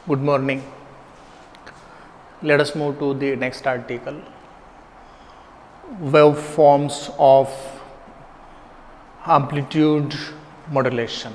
Good morning. Let us move to the next article. Waveforms of amplitude modulation.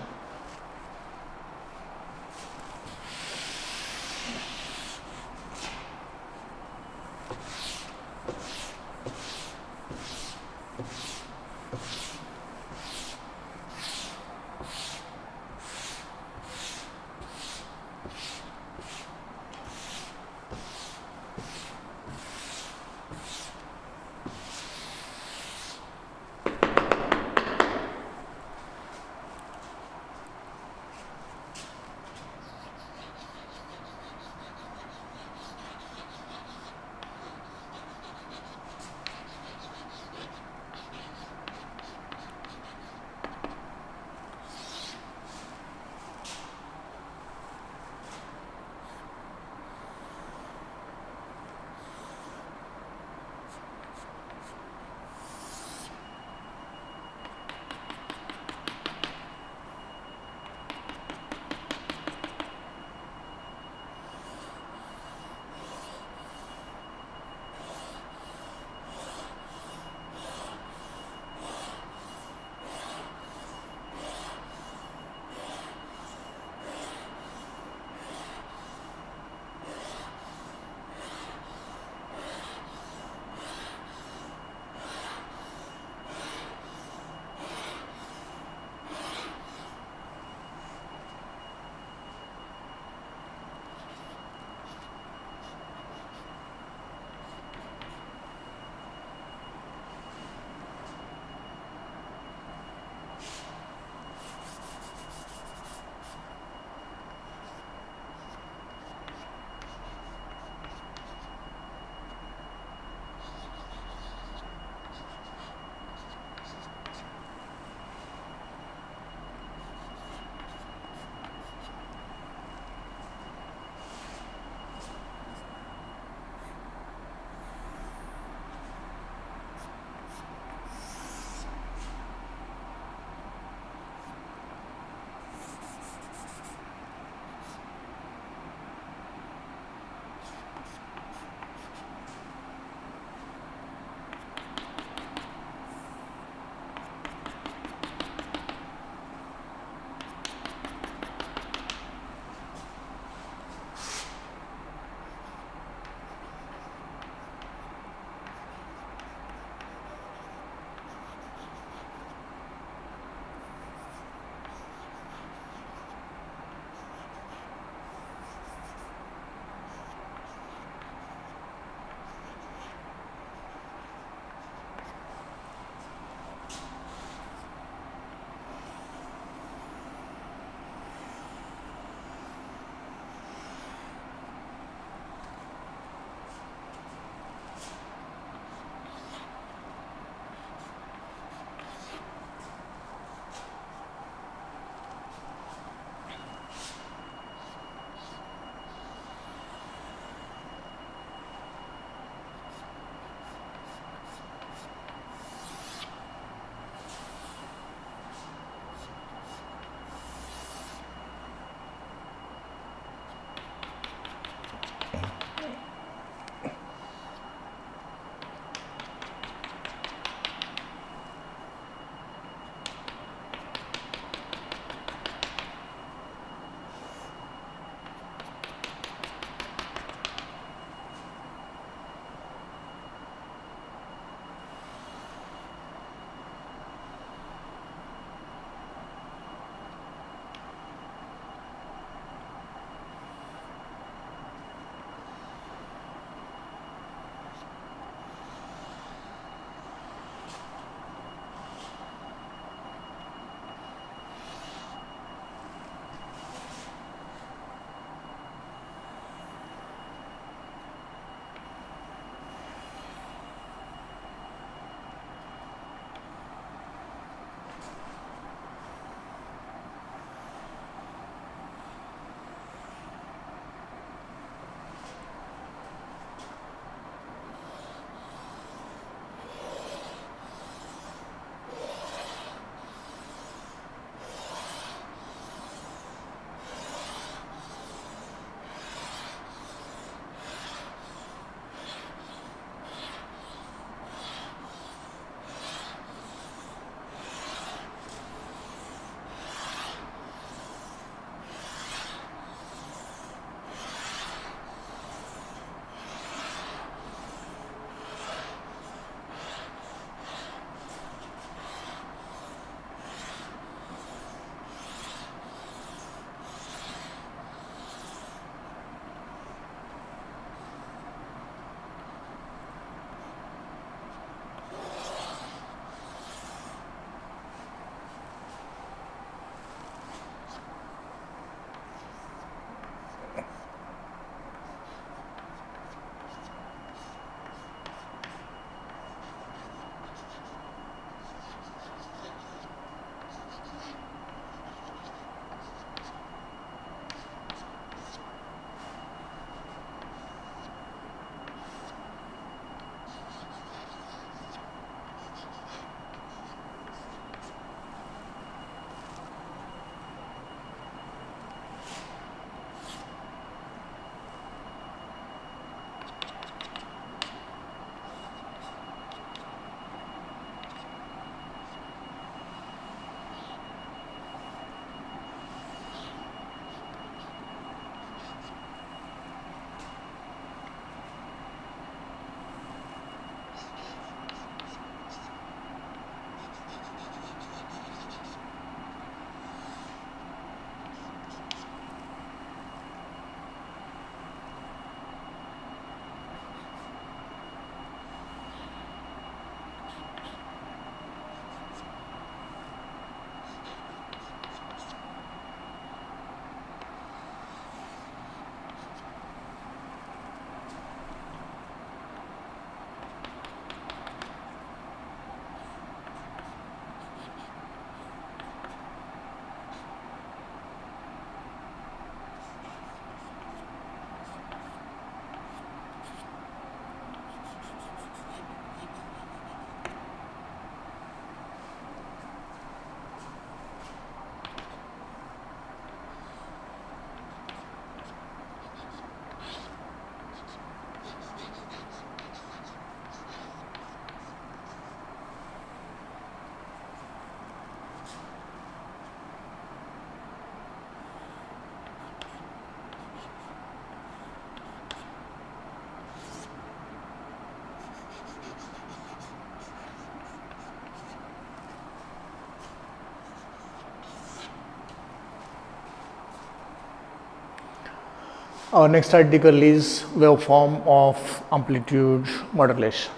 Our next article is waveform of amplitude modulation.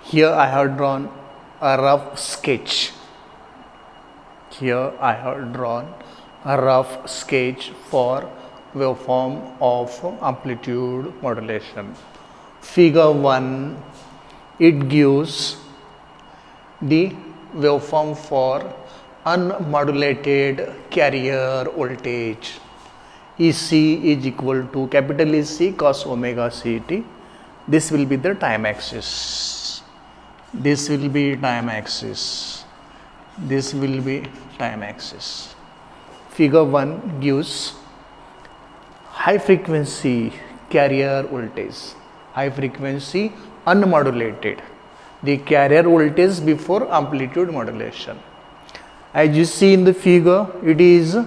Here I have drawn a rough sketch. Here I have drawn a rough sketch for waveform of amplitude modulation. Figure 1, it gives the waveform for unmodulated carrier voltage. EC is equal to capital EC cos omega CT. This will be the time axis. This will be time axis. This will be time axis. Figure 1 gives high frequency carrier voltage. High frequency unmodulated. The carrier voltage before amplitude modulation. As you see in the figure, it is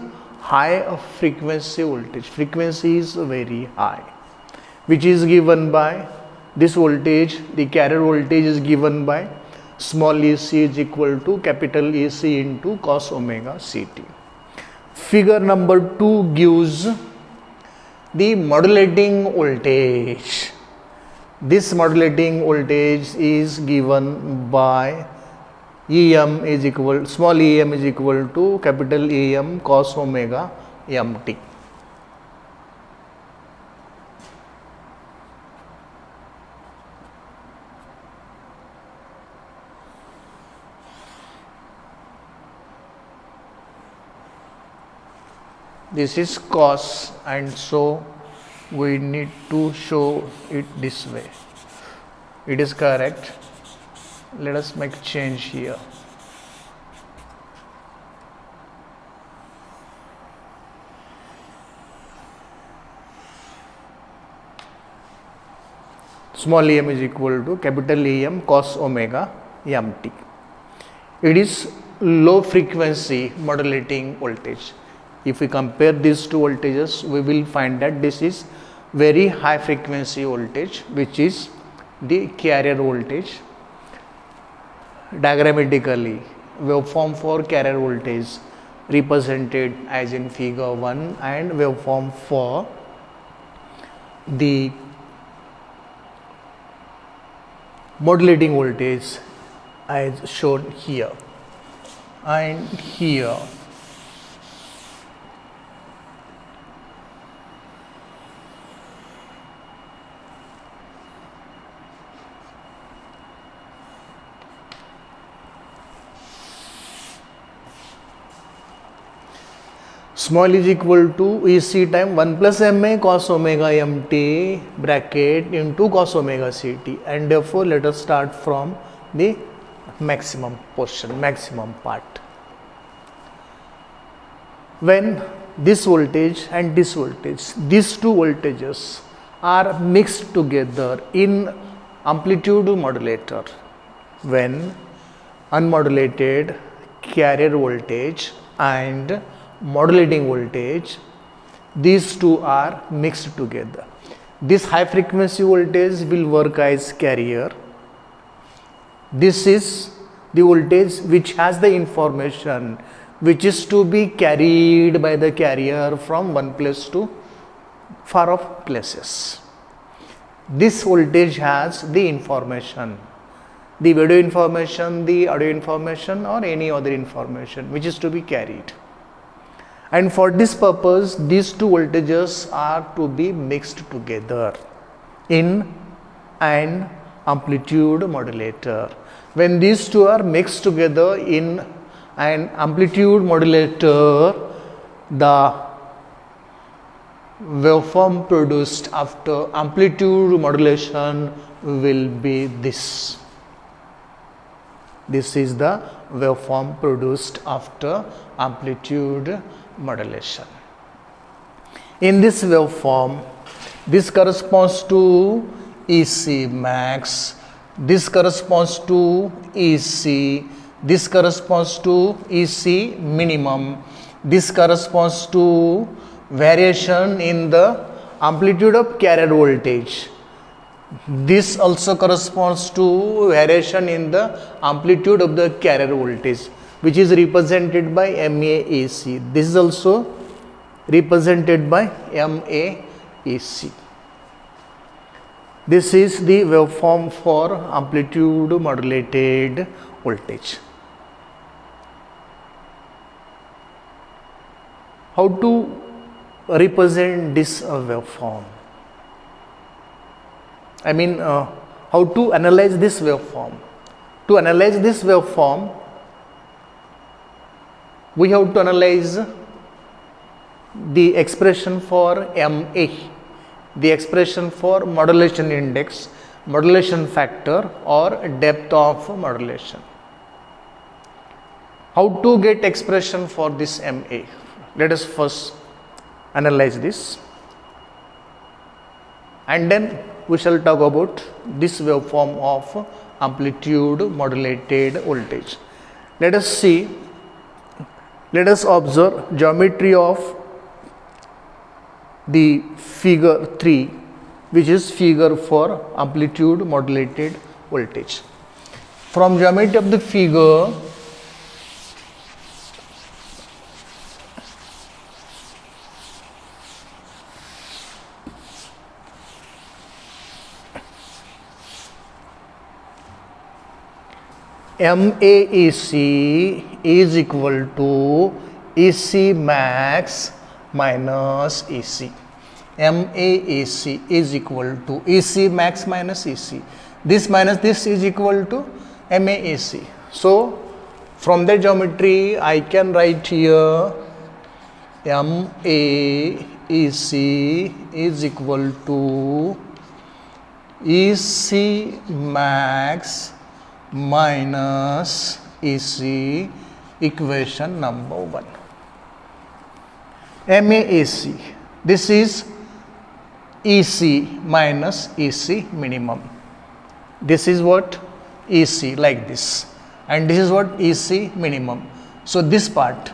high frequency voltage. Frequency is very high, which is given by this voltage. The carrier voltage is given by small ec is equal to capital EC into cos omega CT. Figure number 2 gives the modulating voltage. This modulating voltage is given by EM is equal, small em is equal to capital EM cos omega mt. This is cos, and so we need to show it this way. It is correct. Let us make change here. Small em is equal to capital Em cos omega mt. It is low frequency modulating voltage. If we compare these two voltages, we will find that this is very high frequency voltage, which is the carrier voltage. Diagrammatically, waveform for carrier voltage represented as in figure 1 and waveform for the modulating voltage as shown here and here. Small is equal to EC time 1 plus MA cos omega mt bracket into cos omega CT, and therefore let us start from the maximum portion, maximum part. When this voltage and this voltage, these two voltages are mixed together in amplitude modulator, when unmodulated carrier voltage and modulating voltage, these two are mixed together. This high frequency voltage will work as carrier. This is the voltage which has the information which is to be carried by the carrier from one place to far off places. This voltage has the information, the video information, the audio information, or any other information which is to be carried. And for this purpose, these two voltages are to be mixed together in an amplitude modulator. When these two are mixed together in an amplitude modulator, the waveform produced after amplitude modulation will be this. This is the waveform produced after amplitude modulation. In this waveform, this corresponds to EC max, this corresponds to EC, this corresponds to EC minimum, this corresponds to variation in the amplitude of carrier voltage. This also corresponds to variation in the amplitude of the carrier voltage, which is represented by MAAC. This is also represented by MAEC. This is the waveform for amplitude modulated voltage. How to represent this waveform? I mean, how to analyze this waveform? To analyze this waveform, we have to analyze the expression for MA, the expression for modulation index, modulation factor, or depth of modulation. How to get expression for this MA? Let us first analyze this, and then we shall talk about this waveform of amplitude modulated voltage. Let us see, let us observe geometry of the figure 3, which is figure for amplitude modulated voltage. From geometry of the figure, MAEC is equal to EC max minus EC. MAEC is equal to EC max minus EC. This minus this is equal to MAEC. So, from the geometry, I can write here MAEC is equal to EC max minus EC, equation number 1. MAEC, this is EC minus EC minimum. This is what? EC, like this, and this is what? EC minimum. So this part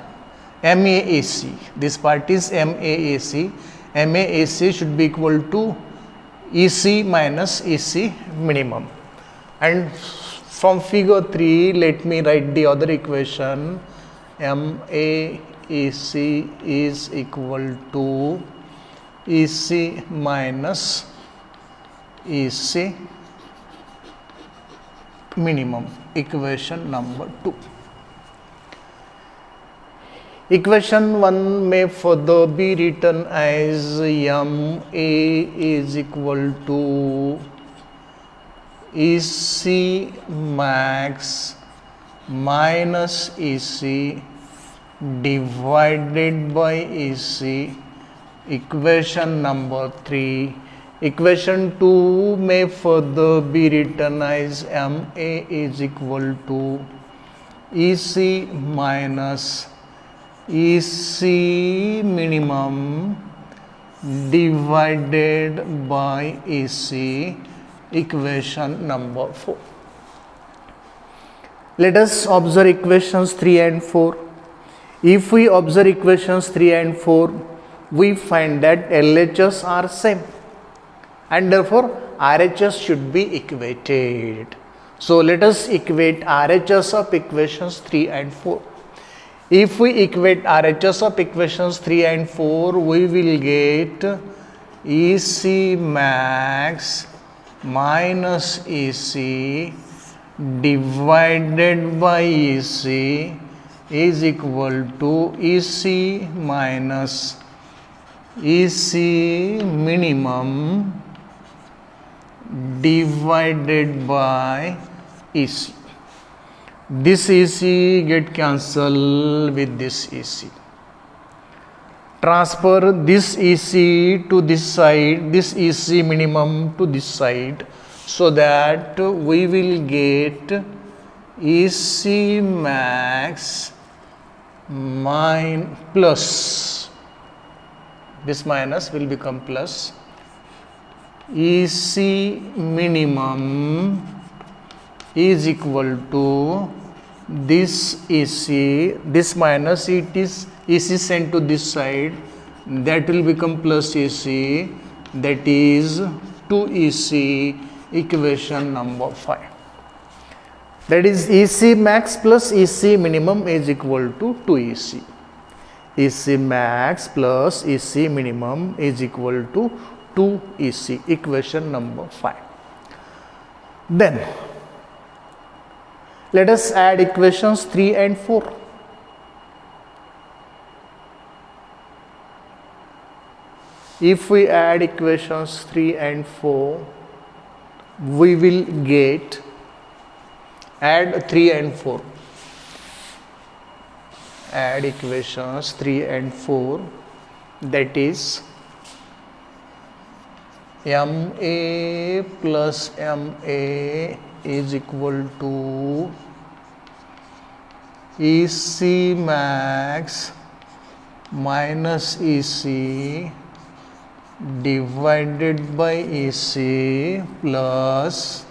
MAEC, this part is MAEC. MAEC should be equal to EC minus EC minimum. And from figure 3, let me write the other equation. MAEC is equal to EC minus EC minimum, equation number 2. Equation 1 may further be written as MA is equal to EC max minus EC divided by EC, equation number 3. Equation 2 may further be written as MA is equal to EC minus EC minimum divided by EC, equation number 4. Let us observe equations 3 and 4. If we observe equations 3 and 4, we find that LHS are same, and therefore RHS should be equated. So let us equate RHS of equations 3 and 4. If we equate RHS of equations 3 and 4, we will get EC max minus EC divided by EC is equal to EC minus EC minimum divided by EC. This EC get cancelled with this EC. Transfer this EC to this side, this EC minimum to this side, so that we will get EC max plus, this minus will become plus, EC minimum is equal to this EC, this minus it is EC sent to this side, that will become plus EC, that is 2EC, equation number 5. That is EC max plus EC minimum is equal to 2EC. EC max plus EC minimum is equal to 2 EC, equation number 5. Then let us add equations 3 and 4. If we add equations 3 and 4, we will get, add 3 and 4. Add equations 3 and 4, that is MA plus MA is equal to EC max minus EC divided by EC plus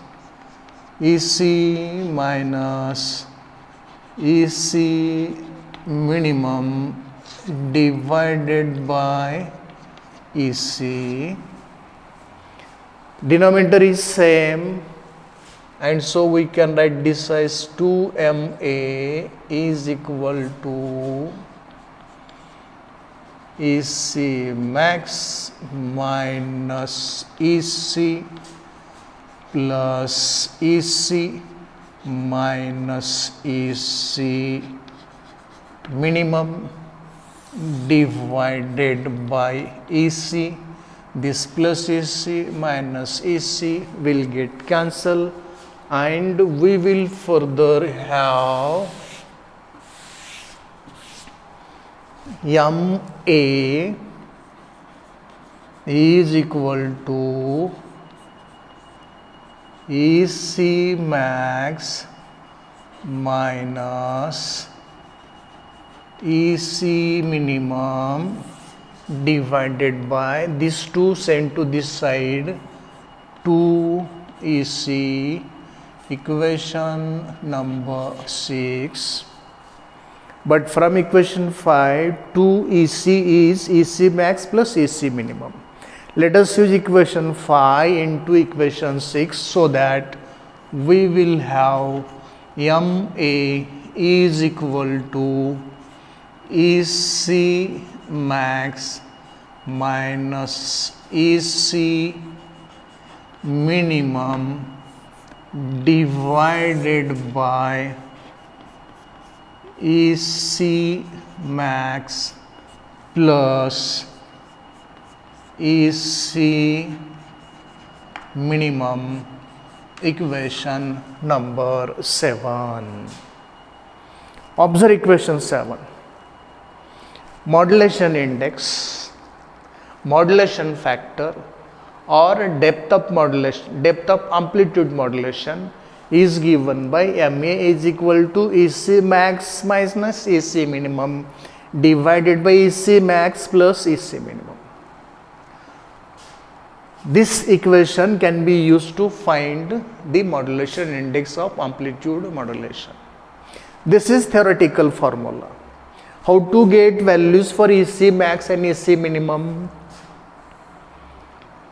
EC minus EC minimum divided by EC. Denominator is same, and so we can write this as 2MA is equal to EC max minus EC plus EC minus EC minimum divided by EC. This plus EC minus EC will get cancelled, and we will further have MA is equal to EC max minus EC minimum divided by this 2 sent to this side, 2 EC, equation number 6. But from equation 5, 2 EC is EC max plus EC minimum. Let us use equation 5 into equation 6 so that we will have MA is equal to EC max minus EC minimum divided by EC max plus EC minimum, equation number 7. Observe equation 7. Modulation index, modulation factor, or depth of modulation, depth of amplitude modulation is given by MA is equal to EC max minus EC minimum divided by EC max plus EC minimum. This equation can be used to find the modulation index of amplitude modulation. This is theoretical formula. How to get values for EC max and EC minimum?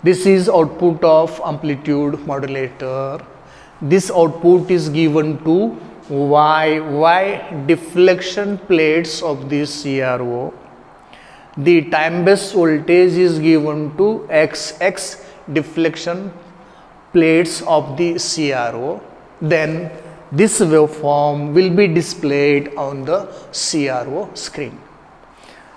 This is output of amplitude modulator. This output is given to Y deflection plates of this CRO. The time base voltage is given to X deflection plates of the CRO. Then this waveform will be displayed on the CRO screen.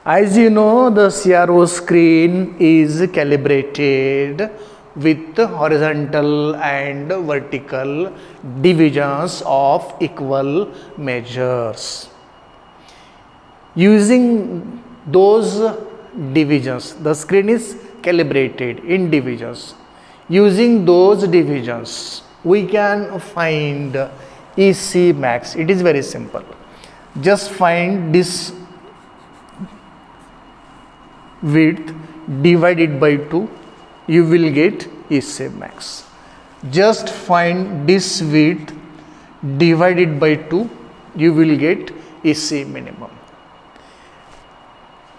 As you know, the CRO screen is calibrated with horizontal and vertical divisions of equal measures. Using those divisions, the screen is calibrated in divisions. Using those divisions, we can find EC max. It is very simple. Just find this width divided by 2, you will get EC max. Just find this width divided by 2, you will get EC minimum.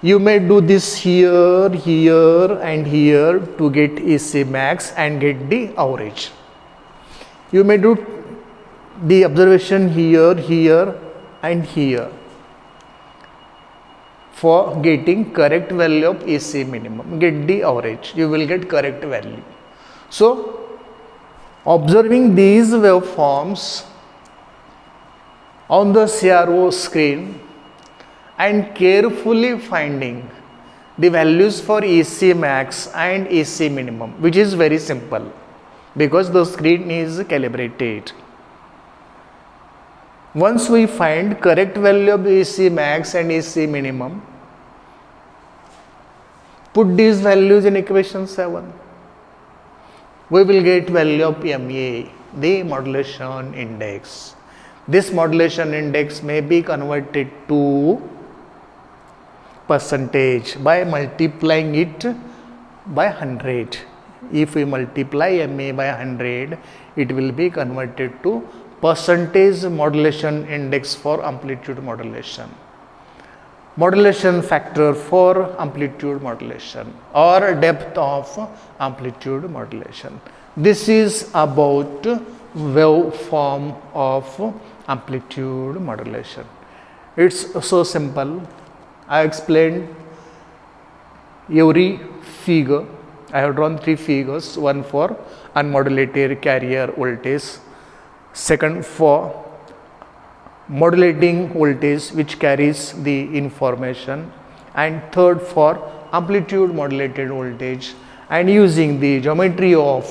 You may do this here, here and here to get EC max and get the average. You may do the observation here, here and here. for getting correct value of EC minimum. Get the average, you will get correct value. So observing these waveforms on the CRO screen and carefully finding the values for EC max and EC minimum, which is very simple because the screen is calibrated. Once we find correct value of EC max and EC minimum, put these values in equation 7. We will get value of MA, the modulation index. This modulation index may be converted to percentage by multiplying it by 100. If we multiply MA by 100, it will be converted to percentage modulation index for amplitude modulation, modulation factor for amplitude modulation, or depth of amplitude modulation. This is about waveform of amplitude modulation. It's so simple. I explained every figure. I have drawn 3 figures, one for unmodulated carrier voltage, second for modulating voltage which carries the information, and third for amplitude modulated voltage, and using the geometry of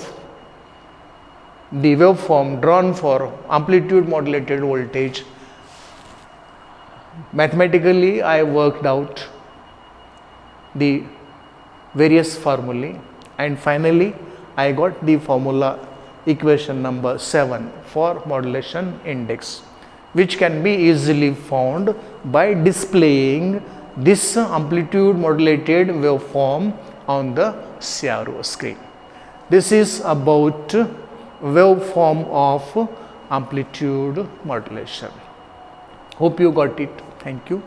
the waveform drawn for amplitude modulated voltage, mathematically I worked out the various formulae, and finally I got the formula equation number 7 for modulation index, which can be easily found by displaying this amplitude modulated waveform on the CRO screen. This is about waveform of amplitude modulation. Hope you got it. Thank you.